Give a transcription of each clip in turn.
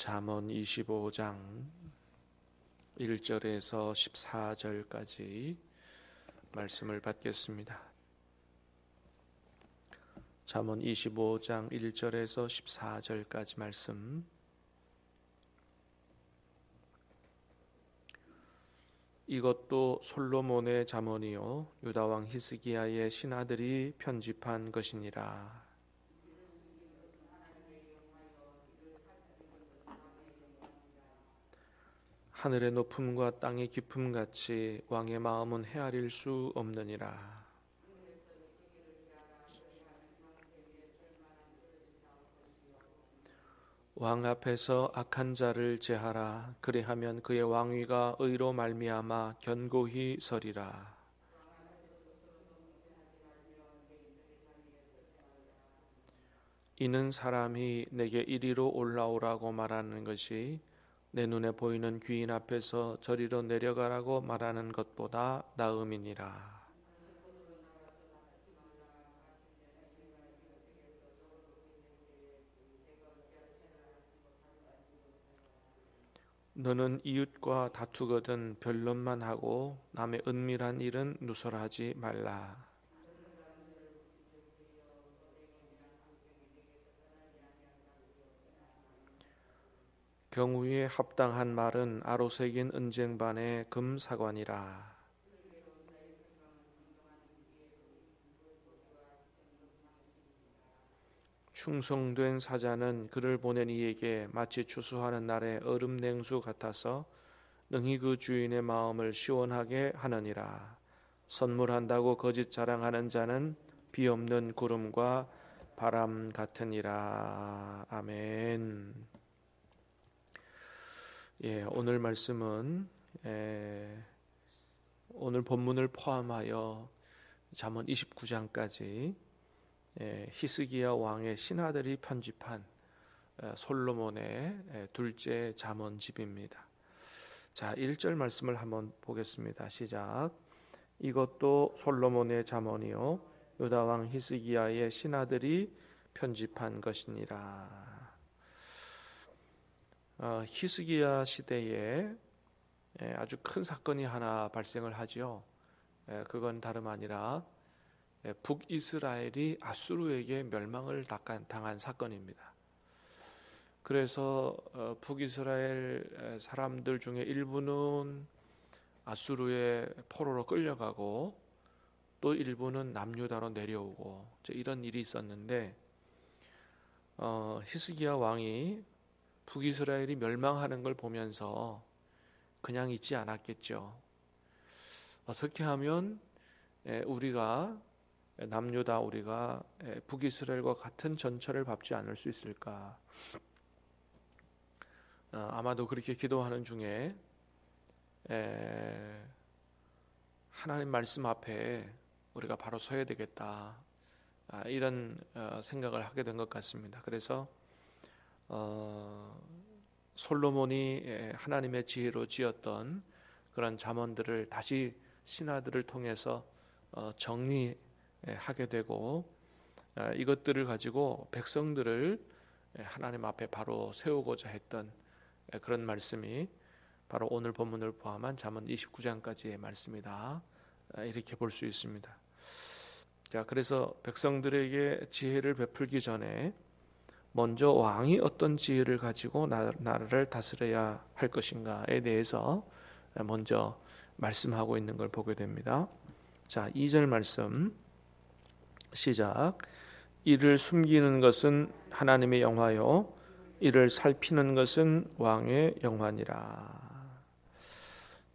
잠언 25장 1절에서 14절까지 말씀을 받겠습니다. 잠언 25장 1절에서 14절까지 말씀. 이것도 솔로몬의 잠언이요 유다 왕 히스기야의 신하들이 편집한 것이니라. 하늘의 높음과 땅의 깊음 같이 왕의 마음은 헤아릴 수 없느니라. 왕 앞에서 악한 자를 제하라. 그리하면 그의 왕위가 의로 말미암아 견고히 서리라. 이는 사람이 내게 이리로 올라오라고 말하는 것이 내 눈에 보이는 귀인 앞에서 저리로 내려가라고 말하는 것보다 나음이니라. 너는 이웃과 다투거든 변론만 하고 남의 은밀한 일은 누설하지 말라. 경우에 합당한 말은 아로새긴 은쟁반의 금사관이라. 충성된 사자는 그를 보낸 이에게 마치 추수하는 날의 얼음 냉수 같아서 능히 그 주인의 마음을 시원하게 하느니라. 선물한다고 거짓 자랑하는 자는 비 없는 구름과 바람 같으니라. 아멘. 오늘 말씀은 오늘 본문을 포함하여 잠언 29장까지 히스기야 왕의 신하들이 편집한 솔로몬의 둘째 잠언집입니다. 자, 1절 말씀을 한번 보겠습니다. 시작. 이것도 솔로몬의 잠언이요 유다 왕 히스기야의 신하들이 편집한 것이니라. 히스기야 시대에 아주 큰 사건이 하나 발생을 하죠. 그건 다름 아니라 북이스라엘이 아수르에게 멸망을 당한 사건입니다. 그래서 북이스라엘 사람들 중에 일부는 아수르의 포로로 끌려가고 또 일부는 남유다로 내려오고 이런 일이 있었는데 히스기야 왕이 북이스라엘이 멸망하는 걸 보면서 그냥 있지 않았겠죠. 어떻게 하면 우리가 남유다 우리가 북이스라엘과 같은 전철을 밟지 않을 수 있을까? 아마도 그렇게 기도하는 중에 하나님 말씀 앞에 우리가 바로 서야 되겠다, 이런 생각을 하게 된 것 같습니다. 그래서 솔로몬이 하나님의 지혜로 지었던 그런 잠언들을 다시 신하들을 통해서 정리하게 되고 이것들을 가지고 백성들을 하나님 앞에 바로 세우고자 했던 그런 말씀이 바로 오늘 본문을 포함한 잠언 29장까지의 말씀이다, 이렇게 볼 수 있습니다. 자, 그래서 백성들에게 지혜를 베풀기 전에 먼저 왕이 어떤 지혜를 가지고 나라를 다스려야 할 것인가에 대해서 먼저 말씀하고 있는 걸 보게 됩니다. 자, 2절 말씀 시작. 이를 숨기는 것은 하나님의 영화요 이를 살피는 것은 왕의 영화니라.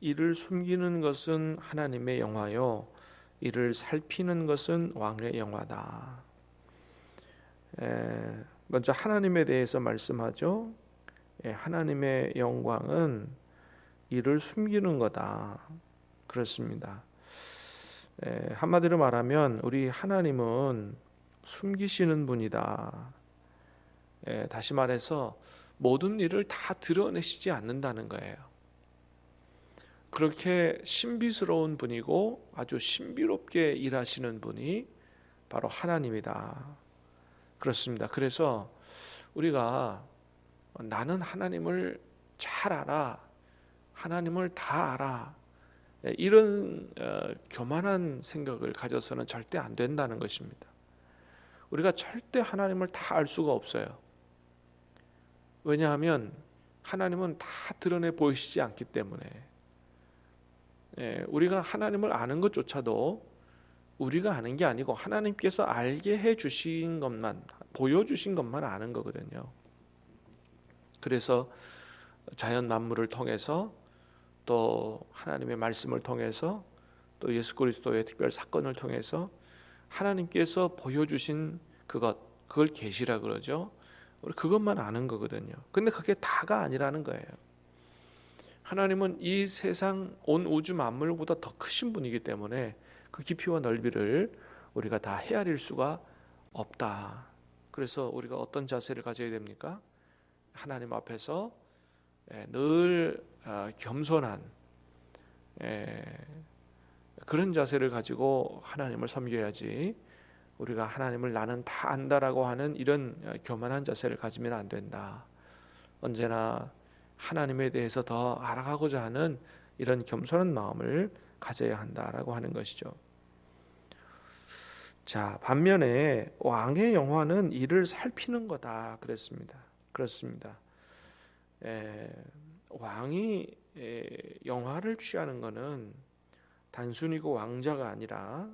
이를 숨기는 것은 하나님의 영화요 이를 살피는 것은 왕의 영화다. 먼저 하나님에 대해서 말씀하죠. 하나님의 영광은 이를 숨기는 거다. 그렇습니다. 한마디로 말하면 우리 하나님은 숨기시는 분이다. 다시 말해서 모든 일을 다 드러내시지 않는다는 거예요. 그렇게 신비스러운 분이고 아주 신비롭게 일하시는 분이 바로 하나님이다. 그렇습니다. 그래서 우리가 나는 하나님을 잘 알아, 하나님을 다 알아, 이런 교만한 생각을 가져서는 절대 안 된다는 것입니다. 우리가 절대 하나님을 다 알 수가 없어요. 왜냐하면 하나님은 다 드러내 보이시지 않기 때문에. 우리가 하나님을 아는 것조차도 우리가 아는 게 아니고 하나님께서 알게 해 주신 것만, 보여주신 것만 아는 거거든요. 그래서 자연 만물을 통해서, 또 하나님의 말씀을 통해서, 또 예수 그리스도의 특별 사건을 통해서 하나님께서 보여주신 그걸 계시라 그러죠. 우리 그것만 아는 거거든요. 근데 그게 다가 아니라는 거예요. 하나님은 이 세상 온 우주 만물보다 더 크신 분이기 때문에 그 깊이와 넓이를 우리가 다 헤아릴 수가 없다. 그래서 우리가 어떤 자세를 가져야 됩니까? 하나님 앞에서 늘 겸손한 그런 자세를 가지고 하나님을 섬겨야지, 우리가 하나님을 나는 다 안다라고 하는 이런 교만한 자세를 가지면 안 된다. 언제나 하나님에 대해서 더 알아가고자 하는 이런 겸손한 마음을 가져야 한다라고 하는 것이죠. 자, 반면에 왕의 영화는 이를 살피는 거다 그랬습니다. 그렇습니다. 왕이 영화를 취하는 것은 단순히 그 왕자가 아니라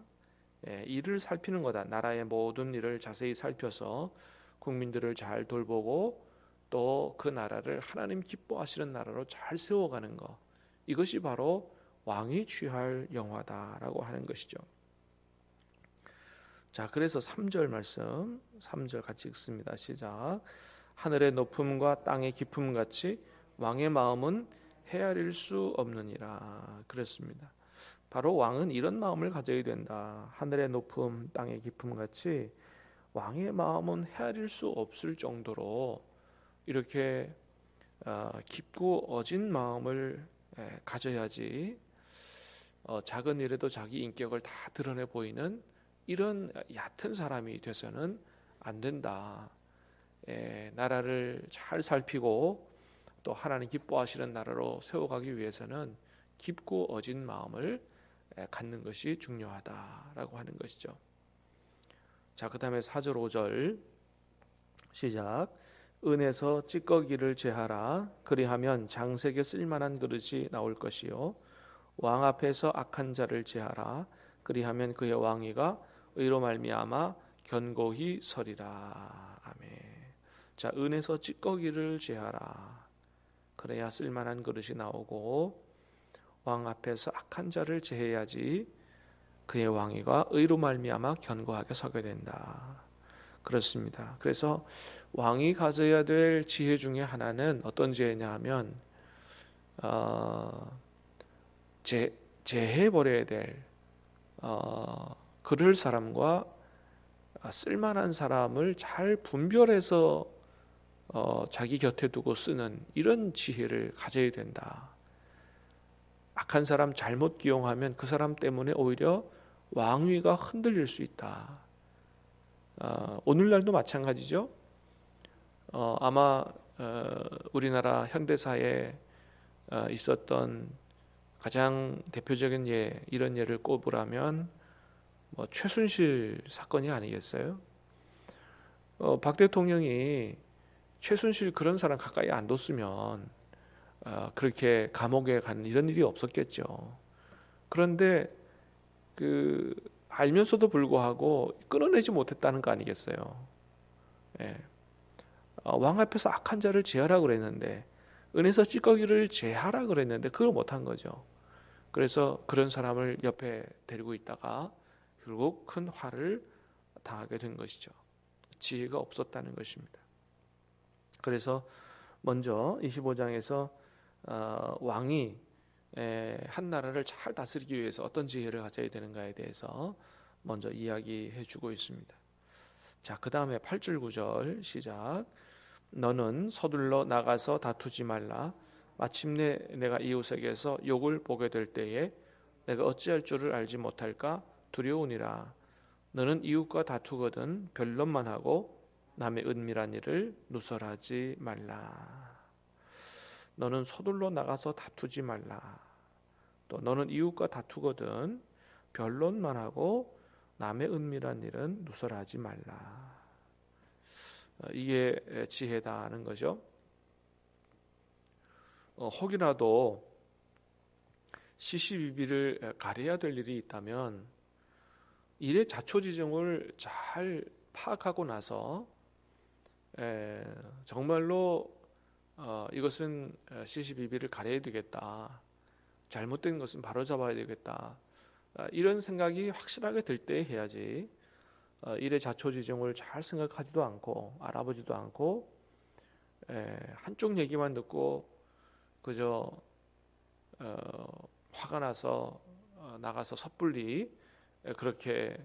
일을 살피는 거다. 나라의 모든 일을 자세히 살펴서 국민들을 잘 돌보고 또 그 나라를 하나님 기뻐하시는 나라로 잘 세워가는 것, 이것이 바로 왕이 취할 영화다라고 하는 것이죠. 자, 그래서 3절 말씀, 3절 같이 읽습니다. 시작. 하늘의 높음과 땅의 깊음 같이 왕의 마음은 헤아릴 수 없느니라. 그랬습니다. 바로 왕은 이런 마음을 가져야 된다. 하늘의 높음, 땅의 깊음 같이 왕의 마음은 헤아릴 수 없을 정도로 이렇게 깊고 어진 마음을 가져야지, 작은 일에도 자기 인격을 다 드러내 보이는 이런 얕은 사람이 돼서는 안 된다. 나라를 잘 살피고 또 하나님 기뻐하시는 나라로 세워가기 위해서는 깊고 어진 마음을 갖는 것이 중요하다라고 하는 것이죠. 자, 그 다음에 4절 5절 시작. 은에서 찌꺼기를 제하라. 그리하면 장색에 쓸만한 그릇이 나올 것이요 왕 앞에서 악한 자를 제하라. 그리하면 그의 왕위가 의로 말미암아 견고히 서리라. 아멘. 자, 은에서 찌꺼기를 제하라. 그래야 쓸만한 그릇이 나오고 왕 앞에서 악한 자를 제해야지 그의 왕위가 의로 말미암아 견고하게 서게 된다. 그렇습니다. 그래서 왕이 가져야 될 지혜 중에 하나는 어떤 지혜냐 하면 제해버려야 될 그럴 사람과 쓸만한 사람을 잘 분별해서 자기 곁에 두고 쓰는 이런 지혜를 가져야 된다. 악한 사람 잘못 기용하면 그 사람 때문에 오히려 왕위가 흔들릴 수 있다. 오늘날도 마찬가지죠. 아마 우리나라 현대사에 있었던 가장 대표적인 이런 예를 꼽으라면 최순실 사건이 아니겠어요? 박 대통령이 최순실 그런 사람 가까이 안 뒀으면 그렇게 감옥에 가는 이런 일이 없었겠죠. 그런데 알면서도 불구하고 끊어내지 못했다는 거 아니겠어요? 왕 앞에서 악한 자를 제하라 그랬는데, 은에서 찌꺼기를 제하라 그랬는데 그걸 못한 거죠. 그래서 그런 사람을 옆에 데리고 있다가 결국 큰 화를 당하게 된 것이죠. 지혜가 없었다는 것입니다. 그래서 먼저 25장에서 왕이 한 나라를 잘 다스리기 위해서 어떤 지혜를 가져야 되는가에 대해서 먼저 이야기해 주고 있습니다. 자, 그 다음에 8절 9절 시작. 너는 서둘러 나가서 다투지 말라. 마침내 내가 이웃에게서 욕을 보게 될 때에 내가 어찌할 줄을 알지 못할까 두려우니라. 너는 이웃과 다투거든 변론만 하고 남의 은밀한 일을 누설하지 말라. 너는 서둘러 나가서 다투지 말라. 또 너는 이웃과 다투거든 변론만 하고 남의 은밀한 일은 누설하지 말라. 이게 지혜다는 거죠. 혹이라도 시시비비를 가려야 될 일이 있다면 일의 자초지종을 잘 파악하고 나서 정말로 이것은 시시비비를 가려야 되겠다, 잘못된 것은 바로잡아야 되겠다, 이런 생각이 확실하게 들 때 해야지. 일의 자초지종을 잘 생각하지도 않고 알아보지도 않고 한쪽 얘기만 듣고 그저 화가 나서 나가서 섣불리 그렇게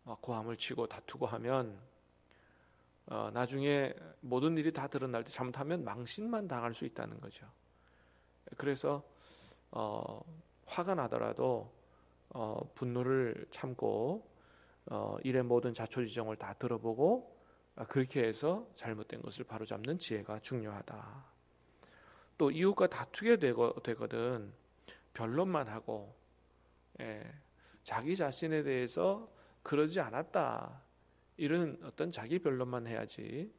고함을 치고 다투고 하면 나중에 모든 일이 다 드러날 때 잘못하면 망신만 당할 수 있다는 거죠. 그래서 화가 나더라도 분노를 참고 일의 모든 자초지종을 다 들어보고 그렇게 해서 잘못된 것을 바로잡는 지혜가 중요하다. 또 이웃과 다투게 되거든 변론만 하고 자기 자신에 대해서 그러지 않았다, 이런 어떤 자기 변론만 해야지,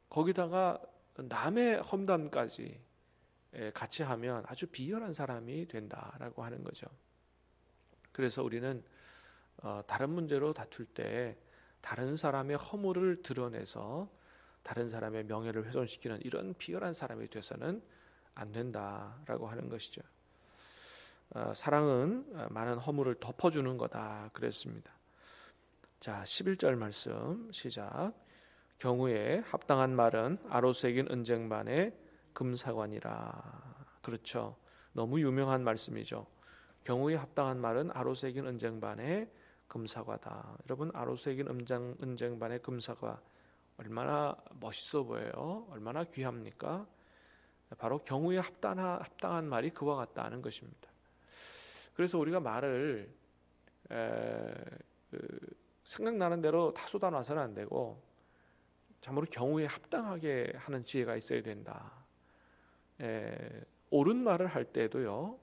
거기다가 남의 험담까지 같이 하면 아주 비열한 사람이 된다라고 하는 거죠. 그래서 우리는 다른 문제로 다툴 때 다른 사람의 허물을 드러내서 다른 사람의 명예를 훼손시키는 이런 비열한 사람이 돼서는 안 된다라고 하는 것이죠. 사랑은 많은 허물을 덮어주는 거다 그랬습니다. 자, 11절 말씀 시작. 경우에 합당한 말은 아로새긴 은쟁반의 금사관이라. 그렇죠. 너무 유명한 말씀이죠. 경우에 합당한 말은 아로새긴 은쟁반의 금사과다. 여러분, 아로새긴 은쟁반의 금사과 얼마나 멋있어 보여요. 얼마나 귀합니까? 바로 경우에 합당한 말이 그와 같다는 것입니다. 그래서 우리가 말을 생각나는 대로 다 쏟아놔서는 안 되고 참으로 경우에 합당하게 하는 지혜가 있어야 된다. 옳은 말을 할 때도요,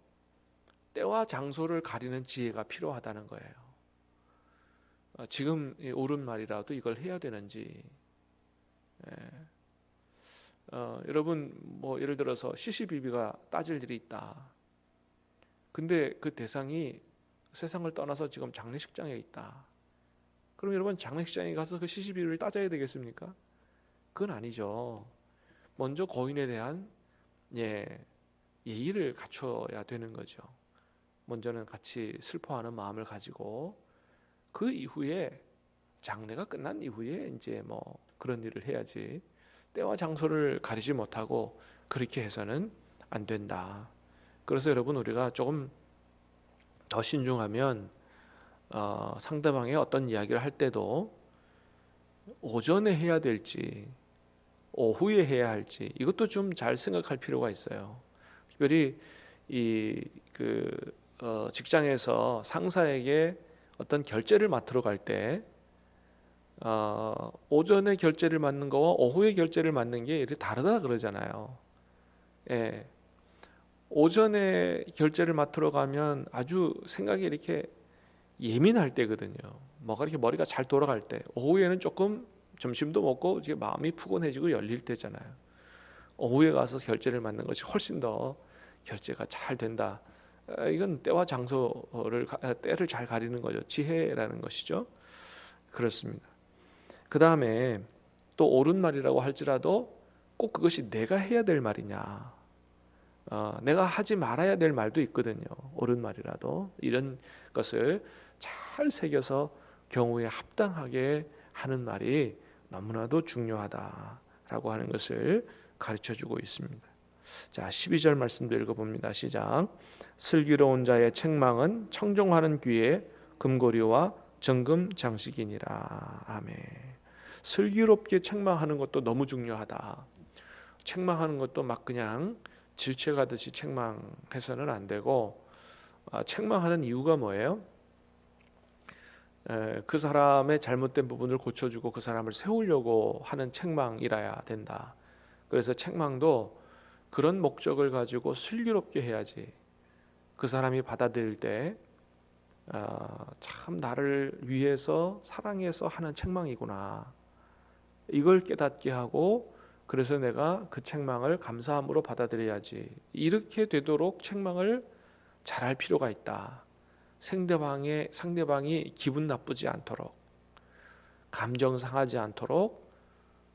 때와 장소를 가리는 지혜가 필요하다는 거예요. 지금 옳은 말이라도 이걸 해야 되는지. 여러분, 뭐 예를 들어서 시시비비가 따질 일이 있다. 근데 그 대상이 세상을 떠나서 지금 장례식장에 있다. 그럼 여러분, 장례식장에 가서 그 시시비비를 따져야 되겠습니까? 그건 아니죠. 먼저 고인에 대한 예의를 갖춰야 되는 거죠. 먼저는 같이 슬퍼하는 마음을 가지고 그 이후에 장례가 끝난 이후에 이제 뭐 그런 일을 해야지, 때와 장소를 가리지 못하고 그렇게 해서는 안 된다. 그래서 여러분, 우리가 조금 더 신중하면 상대방의 어떤 이야기를 할 때도 오전에 해야 될지 오후에 해야 할지 이것도 좀 잘 생각할 필요가 있어요. 특별히 직장에서 상사에게 어떤 결제를 맡으러 갈 때 오전에 결제를 맡는 거와 오후에 결제를 맡는 게 다르다 그러잖아요. 오전에 결제를 맡으러 가면 아주 생각이 이렇게 예민할 때거든요. 뭐가 이렇게 머리가 잘 돌아갈 때. 오후에는 조금 점심도 먹고 이제 마음이 푸근해지고 열릴 때잖아요. 오후에 가서 결제를 맡는 것이 훨씬 더 결제가 잘 된다. 이건 때와 때를 잘 가리는 거죠. 지혜라는 것이죠. 그렇습니다. 그 다음에 또 옳은 말이라고 할지라도 꼭 그것이 내가 해야 될 말이냐, 내가 하지 말아야 될 말도 있거든요. 옳은 말이라도 이런 것을 잘 새겨서 경우에 합당하게 하는 말이 너무나도 중요하다라고 하는 것을 가르쳐주고 있습니다. 자, 12절 말씀도 읽어봅니다. 시작. 슬기로운 자의 책망은 청종하는 귀에 금고리와 정금 장식이니라. 아멘. 슬기롭게 책망하는 것도 너무 중요하다. 책망하는 것도 막 그냥 질책하듯이 책망해서는 안 되고, 책망하는 이유가 뭐예요? 그 사람의 잘못된 부분을 고쳐주고 그 사람을 세우려고 하는 책망이라야 된다. 그래서 책망도 그런 목적을 가지고 슬기롭게 해야지. 그 사람이 받아들일 때 참 나를 위해서 사랑해서 하는 책망이구나, 이걸 깨닫게 하고, 그래서 내가 그 책망을 감사함으로 받아들여야지. 이렇게 되도록 책망을 잘할 필요가 있다. 상대방이 기분 나쁘지 않도록, 감정 상하지 않도록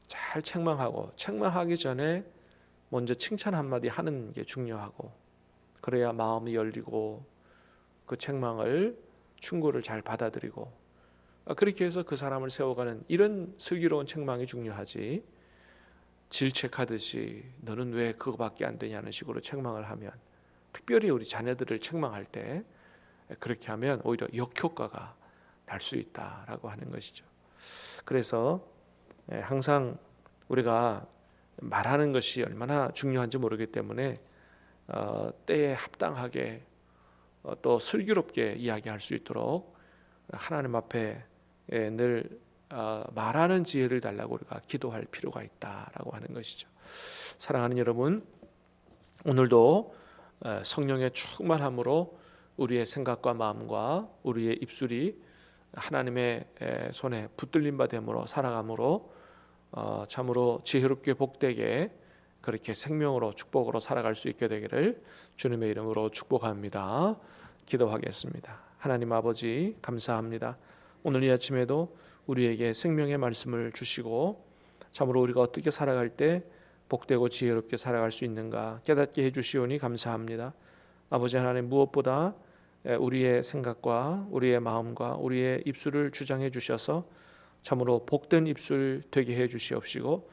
잘 책망하고, 책망하기 전에 먼저 칭찬 한마디 하는 게 중요하고, 그래야 마음이 열리고 그 책망을, 충고를 잘 받아들이고, 그렇게 해서 그 사람을 세워가는 이런 슬기로운 책망이 중요하지, 질책하듯이 너는 왜 그거밖에 안 되냐는 식으로 책망을 하면, 특별히 우리 자녀들을 책망할 때 그렇게 하면 오히려 역효과가 날 수 있다라고 하는 것이죠. 그래서 항상 우리가 말하는 것이 얼마나 중요한지 모르기 때문에 때에 합당하게 또 슬기롭게 이야기할 수 있도록 하나님 앞에 늘 말하는 지혜를 달라고 우리가 기도할 필요가 있다라고 하는 것이죠. 사랑하는 여러분, 오늘도 성령의 충만함으로 우리의 생각과 마음과 우리의 입술이 하나님의 손에 붙들림 바 됨으로 살아감으로 참으로 지혜롭게 복되게 그렇게 생명으로 축복으로 살아갈 수 있게 되기를 주님의 이름으로 축복합니다. 기도하겠습니다. 하나님 아버지, 감사합니다. 오늘 이 아침에도 우리에게 생명의 말씀을 주시고 참으로 우리가 어떻게 살아갈 때 복되고 지혜롭게 살아갈 수 있는가 깨닫게 해주시오니 감사합니다. 아버지 하나님, 무엇보다 우리의 생각과 우리의 마음과 우리의 입술을 주장해 주셔서 참으로 복된 입술 되게 해 주시옵시고,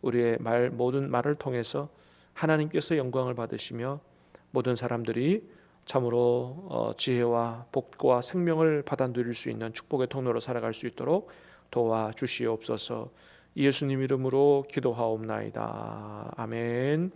우리의 모든 말을 통해서 하나님께서 영광을 받으시며 모든 사람들이 참으로 지혜와 복과 생명을 받아 누릴 수 있는 축복의 통로로 살아갈 수 있도록 도와주시옵소서. 예수님 이름으로 기도하옵나이다. 아멘.